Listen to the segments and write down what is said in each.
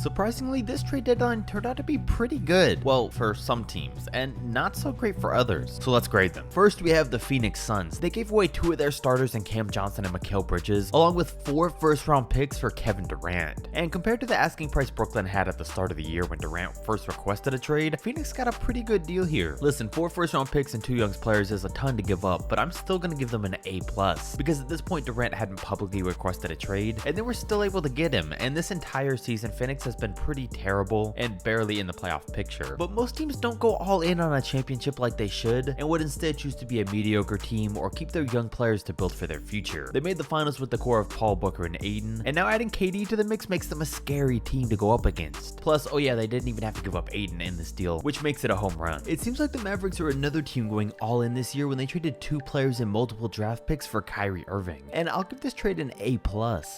Surprisingly, this trade deadline turned out to be pretty good. Well, for some teams, and not so great for others. So let's grade them. First, we have the Phoenix Suns. They gave away 2 of their starters in Cam Johnson and Mikal Bridges, along with 4 first-round picks for Kevin Durant. And compared to the asking price Brooklyn had at the start of the year when Durant first requested a trade, Phoenix got a pretty good deal here. Listen, 4 first-round picks and 2 young players is a ton to give up, but I'm still gonna give them an A+, because at this point Durant hadn't publicly requested a trade, and they were still able to get him. And this entire season, Phoenix has been pretty terrible and barely in the playoff picture. But most teams don't go all in on a championship like they should, and would instead choose to be a mediocre team or keep their young players to build for their future. They made the finals with the core of Paul, Booker, and Ayton, and now adding KD to the mix makes them a scary team to go up against. Plus, oh yeah, they didn't even have to give up Ayton in this deal, which makes it a home run. It seems like the Mavericks are another team going all in this year when they traded 2 players and multiple draft picks for Kyrie Irving. And I'll give this trade an A+.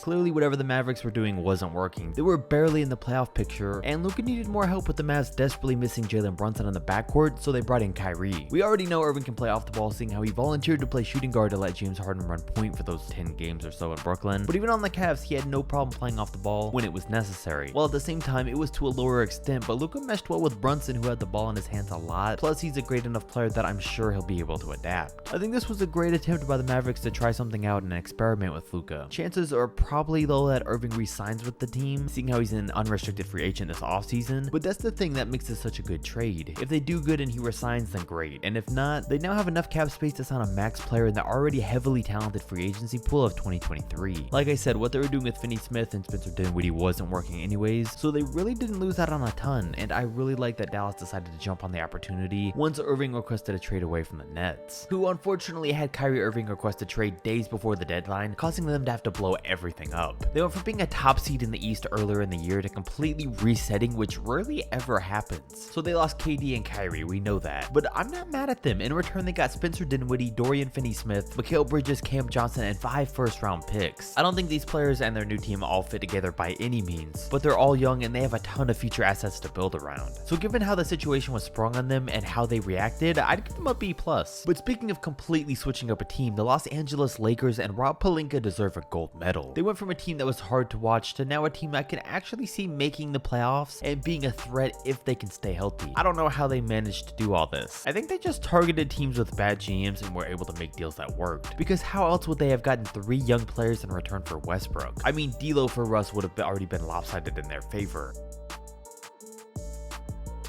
Clearly, whatever the Mavericks were doing wasn't working. They were barely in the playoff picture, and Luka needed more help with the Mavs desperately missing Jalen Brunson on the backcourt, so they brought in Kyrie. We already know Irving can play off the ball, seeing how he volunteered to play shooting guard to let James Harden run point for those 10 games or so in Brooklyn. But even on the Cavs, he had no problem playing off the ball when it was necessary. While at the same time, it was to a lower extent, but Luka meshed well with Brunson, who had the ball in his hands a lot. Plus, he's a great enough player that I'm sure he'll be able to adapt. I think this was a great attempt by the Mavericks to try something out and experiment with Luka. Chances are probably though that Irving re-signs with the team, seeing how he's an unrestricted free agent this offseason. But that's the thing that makes this such a good trade. If they do good and he resigns, then great. And if not, they now have enough cap space to sign a max player in the already heavily talented free agency pool of 2023. Like I said, what they were doing with Finney Smith and Spencer Dinwiddie wasn't working anyways, so they really didn't lose out on a ton. And I really like that Dallas decided to jump on the opportunity once Irving requested a trade away from the Nets, who unfortunately had Kyrie Irving request a trade days before the deadline, causing them to have to blow everything up. They went from being a top seed in the East earlier in the year to completely resetting, which rarely ever happens. So they lost KD and Kyrie, we know that, but I'm not mad at them. In return, they got Spencer Dinwiddie, Dorian Finney-Smith, Mikal Bridges, Cam Johnson, and 5 first-round picks. I don't think these players and their new team all fit together by any means, but they're all young and they have a ton of future assets to build around. So given how the situation was sprung on them and how they reacted, I'd give them a B+. But speaking of completely switching up a team, the Los Angeles Lakers and Rob Pelinka deserve a gold medal. They went from a team that was hard to watch to now a team I can actually see making the playoffs and being a threat if they can stay healthy. I don't know how they managed to do all this. I think they just targeted teams with bad GMs and were able to make deals that worked. Because how else would they have gotten 3 young players in return for Westbrook? I mean, D'Lo for Russ would have already been lopsided in their favor.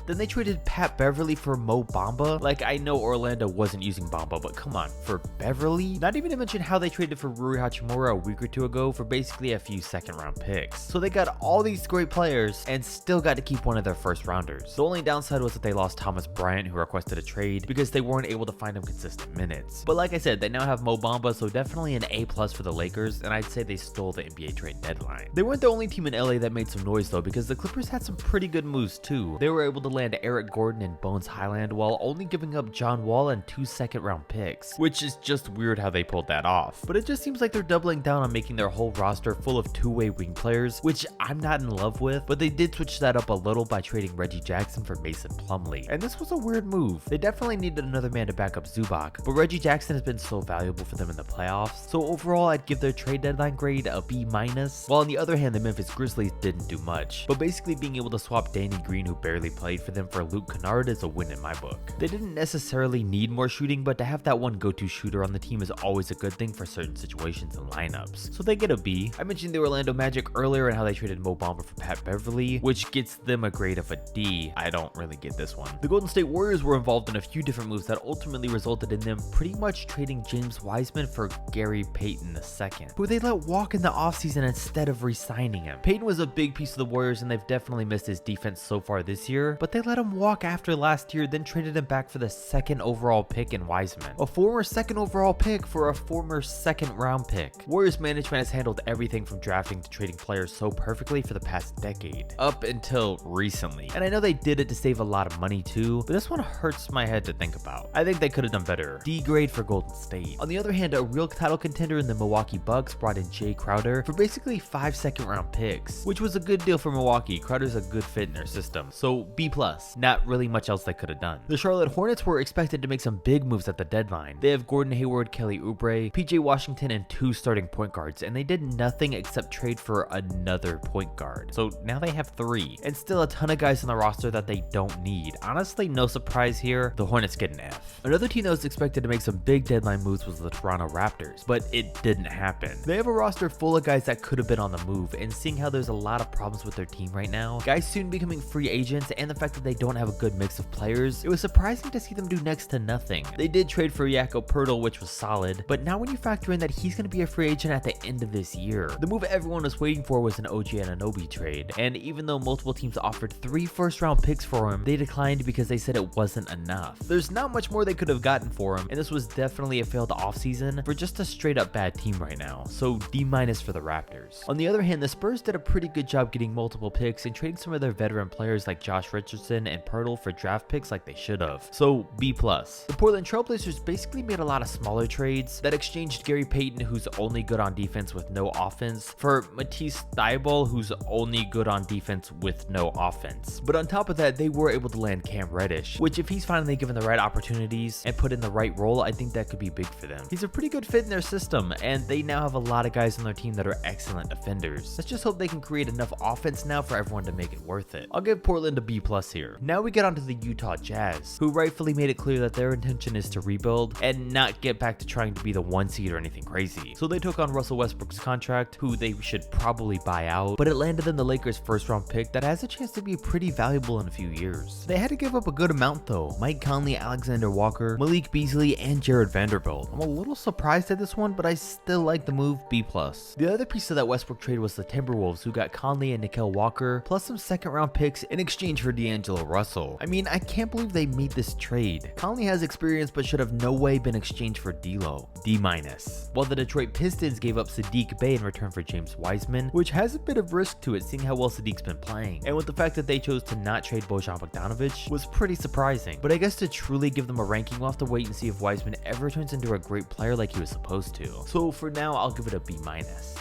Then they traded Pat Beverly for Mo Bamba. Like, I know Orlando wasn't using Bamba, but come on, for Beverly? Not even to mention how they traded for Rui Hachimura a week or 2 ago for basically a few second-round picks. So they got all these great players and still got to keep one of their first-rounders. The only downside was that they lost Thomas Bryant, who requested a trade, because they weren't able to find him consistent minutes. But like I said, they now have Mo Bamba, so definitely an A+ for the Lakers, and I'd say they stole the NBA trade deadline. They weren't the only team in LA that made some noise though, because the Clippers had some pretty good moves too. They were able to land Eric Gordon and Bones Highland while only giving up John Wall and 2 second-round picks, which is just weird how they pulled that off. But it just seems like they're doubling down on making their whole roster full of 2-way wing players, which I'm not in love with, but they did switch that up a little by trading Reggie Jackson for Mason Plumlee. And this was a weird move. They definitely needed another man to back up Zubac, but Reggie Jackson has been so valuable for them in the playoffs, so overall I'd give their trade deadline grade a B-, while on the other hand the Memphis Grizzlies didn't do much. But basically being able to swap Danny Green, who barely played for them, for Luke Kennard is a win in my book. They didn't necessarily need more shooting, but to have that one go-to shooter on the team is always a good thing for certain situations and lineups, so they get a B. I mentioned the Orlando Magic earlier and how they traded Mo Bamba for Pat Beverly, which gets them a grade of a D. I don't really get this one. The Golden State Warriors were involved in a few different moves that ultimately resulted in them pretty much trading James Wiseman for Gary Payton II, who they let walk in the offseason instead of re-signing him. Payton was a big piece of the Warriors and they've definitely missed his defense so far this year, but they let him walk after last year, then traded him back for the 2nd overall pick in Wiseman, a former 2nd overall pick for a former 2nd round pick. Warriors management has handled everything from drafting to trading players so perfectly for the past decade, up until recently. And I know they did it to save a lot of money too, but this one hurts my head to think about. I think they could have done better. D grade for Golden State. On the other hand, a real title contender in the Milwaukee Bucks brought in Jay Crowder for basically 5 second-round picks, which was a good deal for Milwaukee. Crowder's a good fit in their system, so B+ plus. Not really much else they could have done. The Charlotte Hornets were expected to make some big moves at the deadline. They have Gordon Hayward, Kelly Oubre, PJ Washington, and 2 starting point guards, and they did nothing except trade for another point guard. So now they have 3, and still a ton of guys on the roster that they don't need. Honestly, no surprise here, the Hornets get an F. Another team that was expected to make some big deadline moves was the Toronto Raptors, but it didn't happen. They have a roster full of guys that could have been on the move, and seeing how there's a lot of problems with their team right now, guys soon becoming free agents, and the fact that they don't have a good mix of players, it was surprising to see them do next to nothing. They did trade for Jakob Poeltl, which was solid, but now when you factor in that he's going to be a free agent at the end of this year, the move everyone was waiting for was an OG Anunoby trade, and even though multiple teams offered 3 first-round picks for him, they declined because they said it wasn't enough. There's not much more they could have gotten for him, and this was definitely a failed offseason for just a straight-up bad team right now, so D- for the Raptors. On the other hand, the Spurs did a pretty good job getting multiple picks and trading some of their veteran players like Josh Richardson and Poeltl for draft picks like they should have, so B+. The Portland Trailblazers basically made a lot of smaller trades that exchanged Gary Payton, who's only good on defense with no offense, for Matisse Thybulle, who's only good on defense with no offense. But on top of that, they were able to land Cam Reddish, which if he's finally given the right opportunities and put in the right role, I think that could be big for them. He's a pretty good fit in their system, and they now have a lot of guys on their team that are excellent defenders. Let's just hope they can create enough offense now for everyone to make it worth it. I'll give Portland a B+ here. Now we get onto the Utah Jazz, who rightfully made it clear that their intention is to rebuild and not get back to trying to be the 1 seed or anything crazy. So they took on Russell Westbrook's contract, who they should probably buy out, but it landed them the Lakers' first-round pick that has a chance to be pretty valuable in a few years. They had to give up a good amount though. Mike Conley, Alexander Walker, Malik Beasley, and Jared Vanderbilt. I'm a little surprised at this one, but I still like the move, B+. The other piece of that Westbrook trade was the Timberwolves, who got Conley and Nickel Walker, plus some second-round picks in exchange for D'Angelo Russell. I mean, I can't believe they made this trade. Conley has experience, but should have no way been exchanged for D'Lo, D-. While the Detroit Pistons gave up Sadiq Bey in return for James Wiseman, which has a bit of risk to it seeing how well Sadiq's been playing, and with the fact that they chose to not trade Bojan Bogdanovic was pretty surprising. But I guess to truly give them a ranking, we'll have to wait and see if Wiseman ever turns into a great player like he was supposed to. So for now, I'll give it a B-.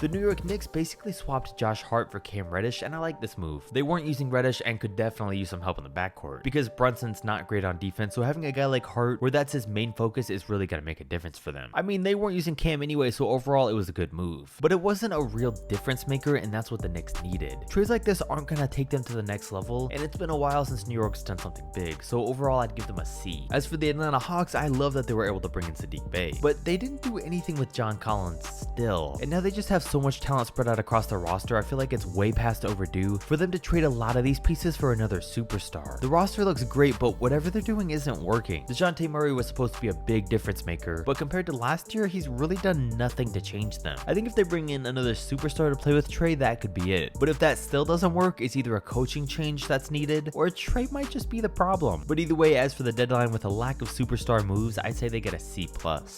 The New York Knicks basically swapped Josh Hart for Cam Reddish, and I like this move. They weren't using Reddish and could definitely use some help in the backcourt, because Brunson's not great on defense, so having a guy like Hart where that's his main focus is really going to make a difference for them. I mean, they weren't using Cam anyway, so overall it was a good move, but it wasn't a real difference maker, and that's what the Knicks needed. Trades like this aren't going to take them to the next level, and it's been a while since New York's done something big, so overall I'd give them a C. As for the Atlanta Hawks, I love that they were able to bring in Sadiq Bey, but they didn't do anything with John Collins still, and now they just have so much talent spread out across their roster. I feel like it's way past overdue for them to trade a lot of these pieces for another superstar. The roster looks great, but whatever they're doing isn't working. DeJounte Murray was supposed to be a big difference maker, but compared to last year, he's really done nothing to change them. I think if they bring in another superstar to play with Trey, that could be it. But if that still doesn't work, it's either a coaching change that's needed, or Trey might just be the problem. But either way, as for the deadline with a lack of superstar moves, I'd say they get a C+.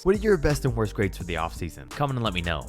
What are your best and worst grades for the offseason? Comment and let me know.